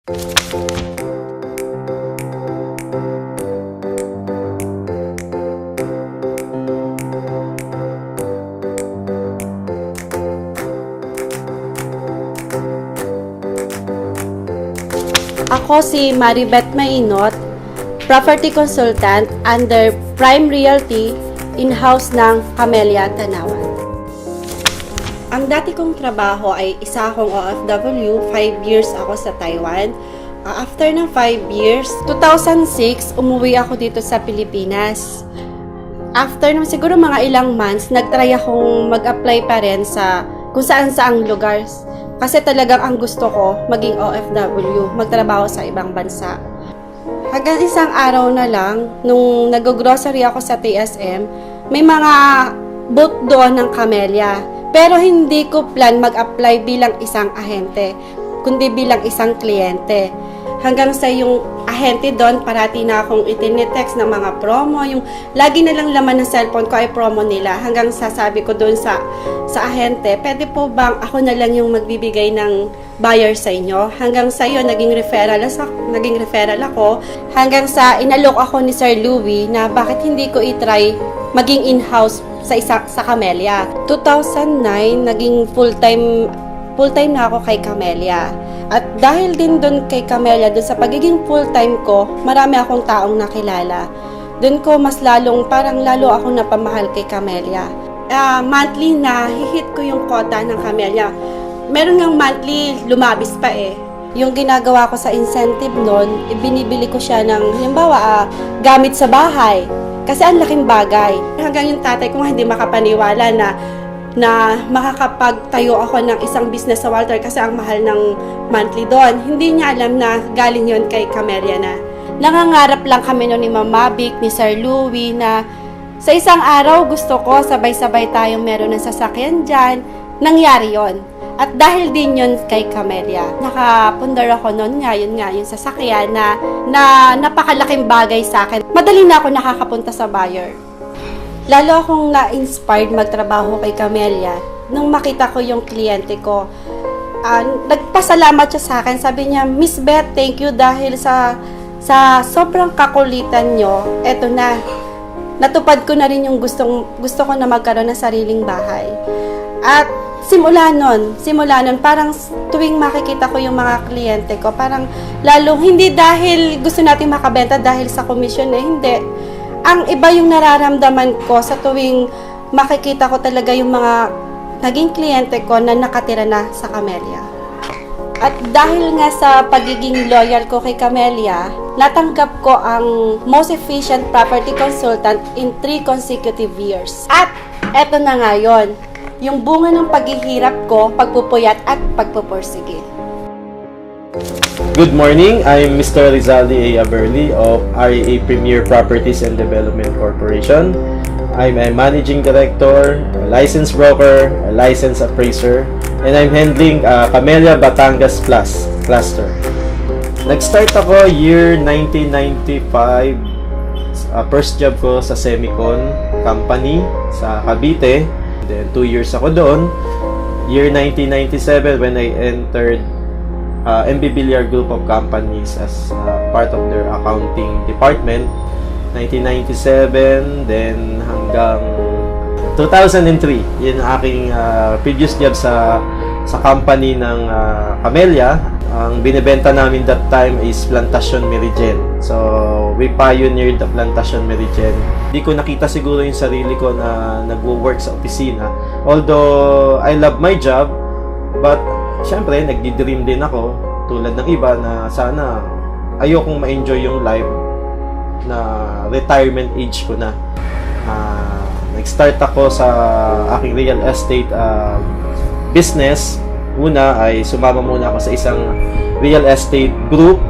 Ako si Maribeth Mainot, property consultant under Prime Realty, in-house ng Camellia, Tanawan. Ang dati kong trabaho ay isa akong OFW, 5 years ako sa Taiwan. After ng 5 years, 2006, umuwi ako dito sa Pilipinas. After ng siguro mga ilang months, nagtry akong mag-apply pa rin sa kung saan-saang lugar. Kasi talagang ang gusto ko, maging OFW, magtrabaho sa ibang bansa. Hanggang isang araw na lang, nung nag-grocery ako sa TSM, may mga booth doon ng Camellia. Pero hindi ko plan mag-apply bilang isang ahente, kundi bilang isang kliyente. Hanggang sa yung ahente doon, parati na akong itinitext ng mga promo. Yung lagi na lang laman ng cellphone ko ay promo nila. Hanggang sasabi ko doon sa ahente, pwede po bang ako na lang yung magbibigay ng buyer sa inyo? Hanggang sa iyo, naging referral ako. Hanggang sa inalok ako ni Sir Louie na bakit hindi ko itry maging in-house sa Camellia. 2009, naging full-time na ako kay Camellia. At dahil din doon kay Camellia, doon sa pagiging full-time ko, marami akong taong nakilala. Doon ko parang lalo ako napamahal kay Camellia. Monthly na, hihit ko yung quota ng Camellia. Meron ngang monthly, lumabis pa eh. Yung ginagawa ko sa incentive noon, binibili ko siya ng, halimbawa, gamit sa bahay. Kasi ang laking bagay. Hanggang yung tatay ko hindi makapaniwala na makakapagtayo ako ng isang business sa Walter kasi ang mahal ng monthly doon. Hindi niya alam na galing yon kay Camellia na. Nangangarap lang kami noon ni Mama Vic, ni Sir Louie na sa isang araw gusto ko sabay-sabay tayong meron ng sasakyan dyan. Nangyari yon. At dahil din yon kay Camellia, nakapundar ako noon yun yung sasakyan na napakalaking bagay sa akin. Madali na ako nakakapunta sa buyer. Lalo akong na-inspired magtrabaho kay Camellia nung makita ko yung kliyente ko. Nagpasalamat siya sa akin. Sabi niya, Miss Beth, thank you dahil sa sobrang kakulitan nyo. Eto na, natupad ko na rin yung gusto ko na magkaroon ng sariling bahay. At simula nun, parang tuwing makikita ko yung mga kliyente ko, parang lalong hindi dahil gusto natin makabenta dahil sa komisyon hindi. Ang iba yung nararamdaman ko sa tuwing makikita ko talaga yung mga naging kliyente ko na nakatira na sa Camellia. At dahil nga sa pagiging loyal ko kay Camellia, natanggap ko ang most efficient property consultant in 3 consecutive years. At eto na nga yun, yung bunga ng paghihirap ko, pagpupuyat at pagpupursige. Good morning, I'm Mr. Rizaldi A. Aberli of REA Premier Properties and Development Corporation. I'm a Managing Director, a licensed broker, a licensed appraiser, and I'm handling Camellia Batangas Plus cluster. Nag-start ako year 1995, first job ko sa Semicon company sa Cavite. Then 2 years ako doon. Year 1997 when I entered MB Villar Group of Companies as part of their accounting department. 1997, then hanggang 2003, yun ang aking previous job sa company ng Camellia. Ang binibenta namin that time is Plantation Meridian. So, we pioneered the Plantation Meridian. Hindi ko nakita siguro yung sarili ko na nagwo-work sa opisina. Although, I love my job, but syempre, nagdi-dream din ako, tulad ng iba na sana ayokong ma-enjoy yung life na retirement age ko na. Nag-start ako sa aking real estate business. Una ay sumama muna ako sa isang real estate group.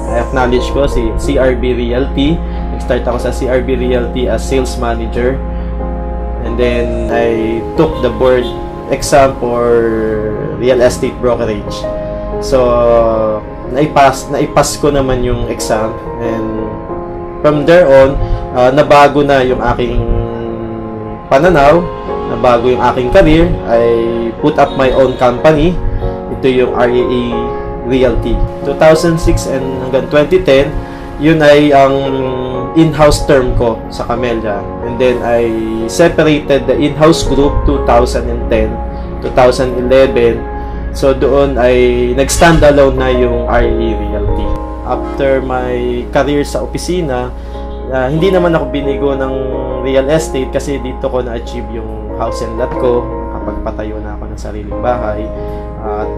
I acknowledge ko si CRB Realty. Nag-start ako sa CRB Realty as sales manager. And then I took the board exam for real estate brokerage. So, naipas ko naman yung exam, and from there on, nabago na yung aking pananaw, nabago yung aking career. I put up my own company. Ito yung REA Realty. 2006 and hanggang 2010, yun ay ang in-house term ko sa Camellia. And then I separated the in-house group 2010, 2011. So doon ay nag-standalone na yung REA Realty. After my career sa opisina, hindi naman ako binigo ng real estate kasi dito ko na-achieve yung house and lot ko kapag patayo na ako ng sariling bahay. At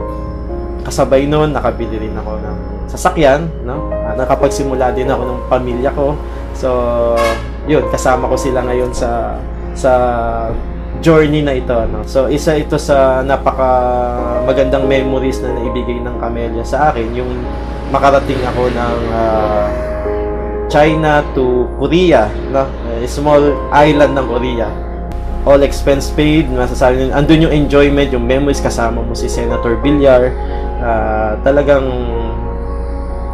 kasabay nun, nakabili rin ako ng sasakyan, no? Nakapagsimula din ako ng pamilya ko. So, yun, kasama ko sila ngayon sa journey na ito, no? So, isa ito sa napaka magandang memories na naibigay ng Camellia sa akin, yung makarating ako ng China to Korea, no? A small island ng Korea. All expense paid, masasabi nyo, andun yung enjoyment, yung memories, kasama mo si Senator Villar, talagang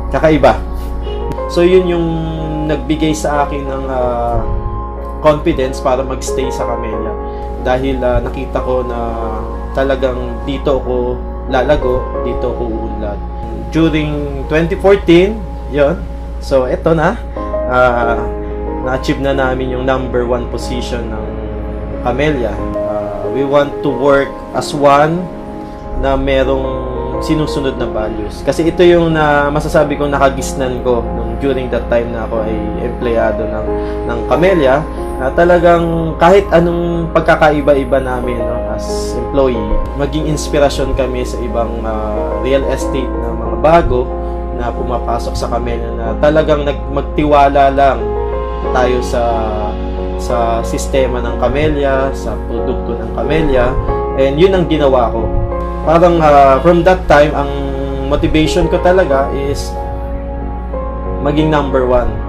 kakaiba. So yun yung nagbigay sa akin ng confidence para magstay sa Camellia. Dahil nakita ko na talagang dito ako lalago, dito ako uunlad. During 2014, yun. So eto na, na-achieve na namin yung number 1 position ng Camellia. We want to work as one na merong sinusunod na values. Kasi ito yung masasabi kong nakagisnan ko during that time na ako ay empleyado ng Camellia, na talagang kahit anong pagkakaiba-iba namin, no, as employee, maging inspirasyon kami sa ibang real estate na mga bago na pumapasok sa Camellia, na talagang magtiwala lang tayo sa sistema ng Camellia, sa produkto ng Camellia, and yun ang ginawa ko. Parang from that time, ang motivation ko talaga is maging number 1